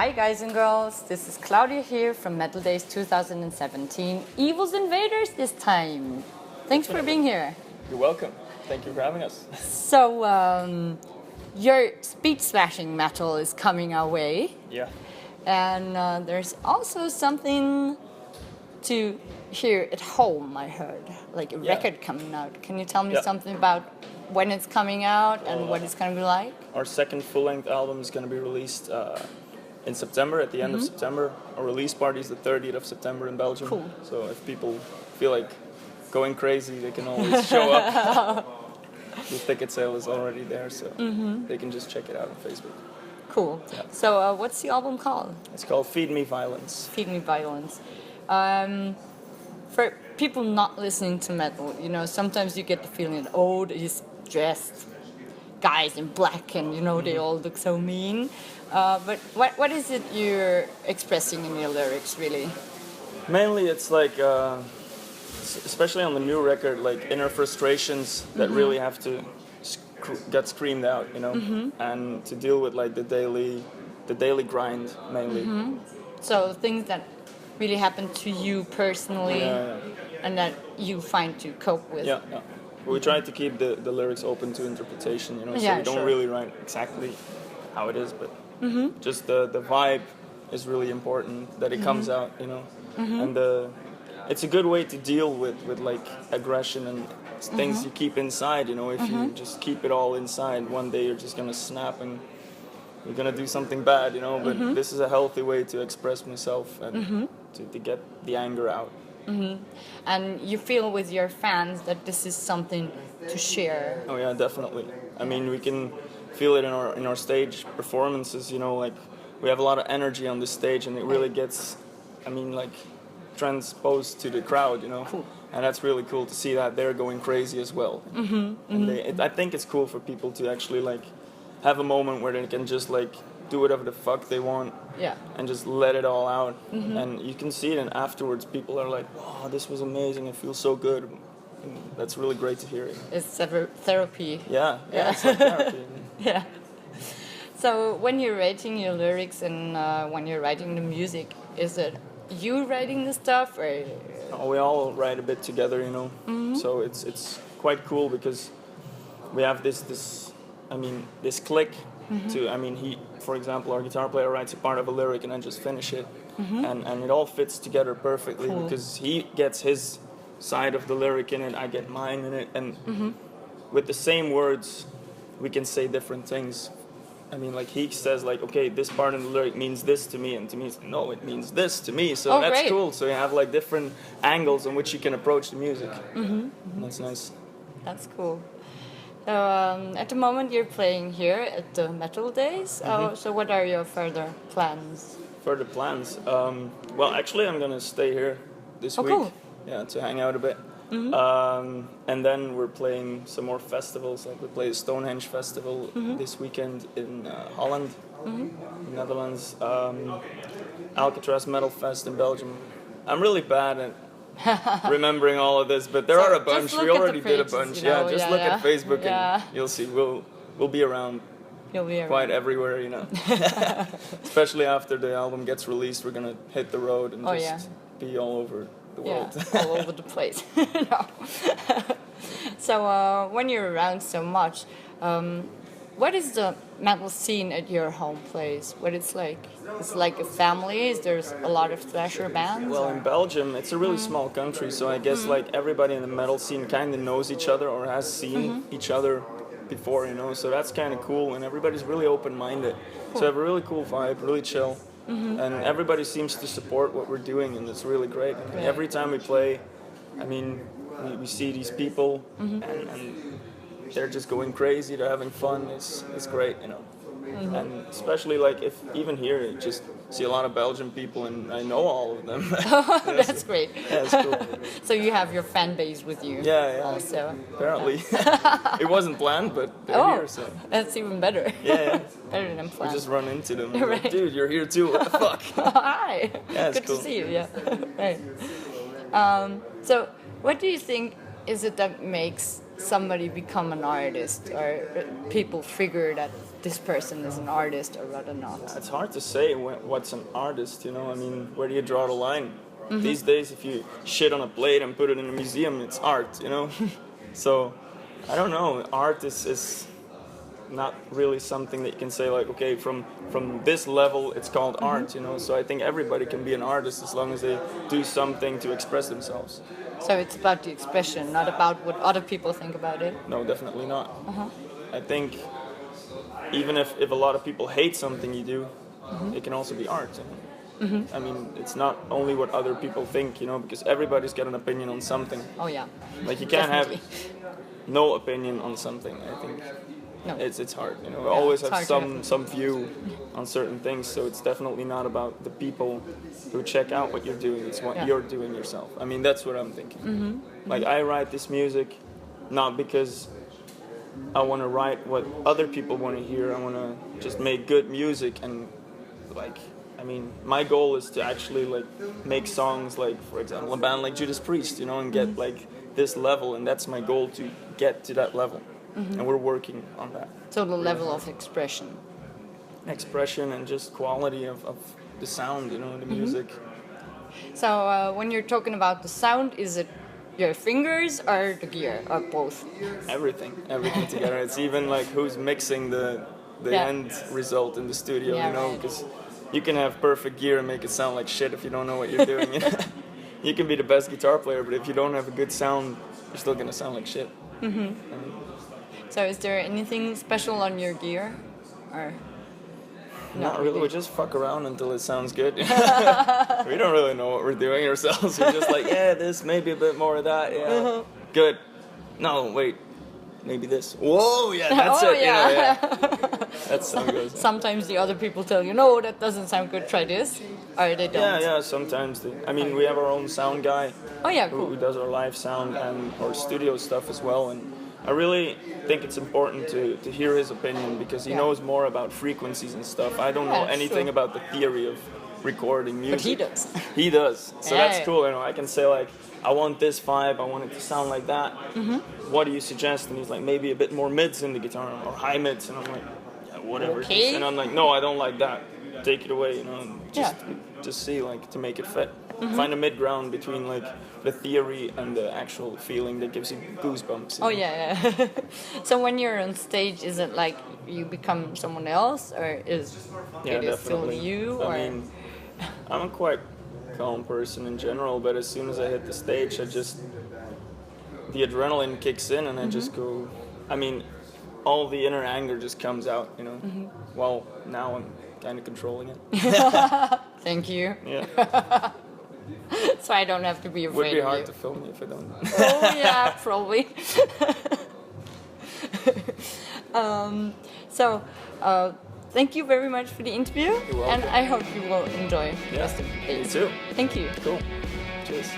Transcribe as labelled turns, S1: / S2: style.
S1: Hi guys and girls, this is Claudia here from Metaldays 2017. Evil's Invaders this time. Thanks for being here.
S2: You're welcome. Thank you for having us.
S1: So, your speed slashing metal is coming our way.
S2: Yeah.
S1: And there's also something to hear at home, I heard. Like a record coming out. Can you tell me something about when it's coming out and what it's going to be like?
S2: Our second full-length album is going to be released in September, at the end of September. Our release party is the 30th of September in Belgium.
S1: Cool.
S2: So if people feel like going crazy, they can always show up. The ticket sale is already there, so they can just check it out on Facebook.
S1: Cool.
S2: Yeah.
S1: So what's the album called?
S2: It's called Feed Me Violence.
S1: Feed Me Violence. For people not listening to metal, you know, sometimes you get the feeling that, oh, these dressed guys in black and, you know, they all look so mean. But what is it you're expressing in your lyrics, really?
S2: Mainly it's like, especially on the new record, like inner frustrations that really have to get screamed out, you know, and to deal with like the daily grind mainly.
S1: So things that really happen to you personally and that you find to cope with.
S2: Yeah. We try to keep the lyrics open to interpretation, you know, so we don't really write exactly how it is, but just the vibe is really important, that it comes out, you know, and it's a good way to deal with like aggression and things you keep inside, you know. If you just keep it all inside, one day you're just gonna snap and you're gonna do something bad, you know. But this is a healthy way to express myself and to get the anger out.
S1: And you feel with your fans that this is something to share.
S2: Oh yeah, definitely. I mean, we can feel it in our stage performances, you know, like we have a lot of energy on the stage and it really gets, I mean, like transposed to the crowd, you know.
S1: Cool.
S2: And that's really cool to see that they're going crazy as well. And I think it's cool for people to actually like have a moment where they can just like do whatever the fuck they want and just let it all out. And you can see it, and afterwards people are like, wow, this was amazing, it feels so good. And that's really great to hear it.
S1: It's therapy.
S2: Yeah, it's like therapy.
S1: Yeah. So when you're writing your lyrics and when you're writing the music, is it you writing the stuff or?
S2: Oh, we all write a bit together, you know. So it's quite cool because we have this click to, I mean, he, for example, our guitar player writes a part of a lyric and I just finish it. And it all fits together perfectly because he gets his side of the lyric in it, I get mine in it, and with the same words we can say different things. I mean, like he says like, okay, this part in the lyric means this to me, and to me it's, no, it means this to me. So that's cool. So you have like different angles on which you can approach the music. And that's nice.
S1: That's cool. So at the moment you're playing here at the Metaldays. So what are your further plans?
S2: Further plans? Well, actually I'm gonna stay here this week.
S1: Cool.
S2: Yeah, to hang out a bit. And then we're playing some more festivals. Like we play the Stonehenge Festival this weekend in Holland, Netherlands. Alcatraz Metal Fest in Belgium. I'm really bad at remembering all of this, but there are a bunch. We already did a bunch. You know, just look at Facebook and you'll see. We'll be around.
S1: You'll be around.
S2: Quite everywhere, you know. Especially after the album gets released, we're gonna hit the road and just be all over the world.
S1: All over the place. No. So when you're around so much, what is the metal scene at your home place? What it's like? It's like a family? Is there a lot of thrasher bands?
S2: Well, in Belgium, it's a really small country, so I guess like everybody in the metal scene kind of knows each other or has seen each other before, you know. So that's kind of cool, and everybody's really open-minded. So I have a really cool vibe, really chill. And everybody seems to support what we're doing, and it's really great. I mean, every time we play, I mean, we see these people, and they're just going crazy. They're having fun. It's great, you know. And especially like if even here, you just see a lot of Belgian people, and I know all of them.
S1: That's great.
S2: Yeah, it's cool.
S1: So you have your fan base with you.
S2: Yeah.
S1: Also.
S2: Apparently, it wasn't planned, but they're here. So
S1: that's even better.
S2: Yeah.
S1: Better than planned.
S2: We just run into them.
S1: Right.
S2: Like, dude, you're here too. What the fuck?
S1: Hi.
S2: Yeah, it's
S1: Good
S2: cool.
S1: to see you. Yeah. Right. So, what do you think is it that makes somebody become an artist, or people figure that this person is an artist or rather not?
S2: It's hard to say what's an artist, you know. I mean, where do you draw the line? These days, if you shit on a plate and put it in a museum, it's art, you know. So, I don't know. Art is not really something that you can say like, okay, from this level, it's called art, you know. So I think everybody can be an artist as long as they do something to express themselves.
S1: So it's about the expression, not about what other people think about it?
S2: No, definitely not. I think even if a lot of people hate something you do, it can also be art, you know? I mean, it's not only what other people think, you know, because everybody's got an opinion on something.
S1: Oh yeah.
S2: Like you can't
S1: Definitely.
S2: have no opinion on something. I think
S1: No.
S2: it's hard, you know. We always
S1: it's
S2: have
S1: hard to
S2: some view on certain things, so it's definitely not about the people who check out what you're doing. It's what you're doing yourself. I mean, that's what I'm thinking. Like I write this music not because I want to write what other people want to hear. I want to just make good music and like. I mean, my goal is to actually like make songs like, for example, a band like Judas Priest, you know, and get like this level, and that's my goal, to get to that level, and we're working on that.
S1: So the level of expression.
S2: Expression and just quality of the sound, you know, the music.
S1: So when you're talking about the sound, is it your fingers or the gear or both?
S2: Everything together. It's even like who's mixing the end result in the studio, you know, because you can have perfect gear and make it sound like shit if you don't know what you're doing. You know? You can be the best guitar player, but if you don't have a good sound, you're still gonna sound like shit.
S1: So is there anything special on your gear, or?
S2: Not really. We just fuck around until it sounds good. We don't really know what we're doing ourselves. We're just like, yeah, this, maybe a bit more of that. Yeah, good. No, wait, maybe this. Whoa, yeah, that's it.
S1: Yeah.
S2: You know, yeah. That's how it goes.
S1: Sometimes the other people tell you, no, that doesn't sound good, try this, or they don't.
S2: Yeah, sometimes. I mean, we have our own sound guy.
S1: Oh yeah, cool.
S2: Who does our live sound and our studio stuff as well. And I really think it's important to hear his opinion, because he knows more about frequencies and stuff. I don't know anything about the theory of recording music.
S1: But he does.
S2: He does. So that's cool. You know, I can say like, I want this vibe, I want it to sound like that. What do you suggest? And he's like, maybe a bit more mids in the guitar, or high mids. And I'm like, yeah, whatever.
S1: Okay.
S2: And I'm like, no, I don't like that. Take it away, you know, and just see, like, to make it fit. Find a mid ground between like the theory and the actual feeling that gives you goosebumps. You know?
S1: Oh yeah. So when you're on stage, is it like you become someone else, or is it still you? Or?
S2: I mean, I'm a quite calm person in general, but as soon as I hit the stage, the adrenaline kicks in, and I just go. I mean, all the inner anger just comes out, you know. Well, now I'm kind of controlling it.
S1: Thank you.
S2: Yeah.
S1: So I don't have to be afraid.
S2: Would be
S1: of
S2: hard
S1: you.
S2: to film if I don't.
S1: Oh yeah, probably. Thank you very much for the interview, and I hope you will enjoy the rest of the day.
S2: You too.
S1: Thank you.
S2: Cool. Cheers.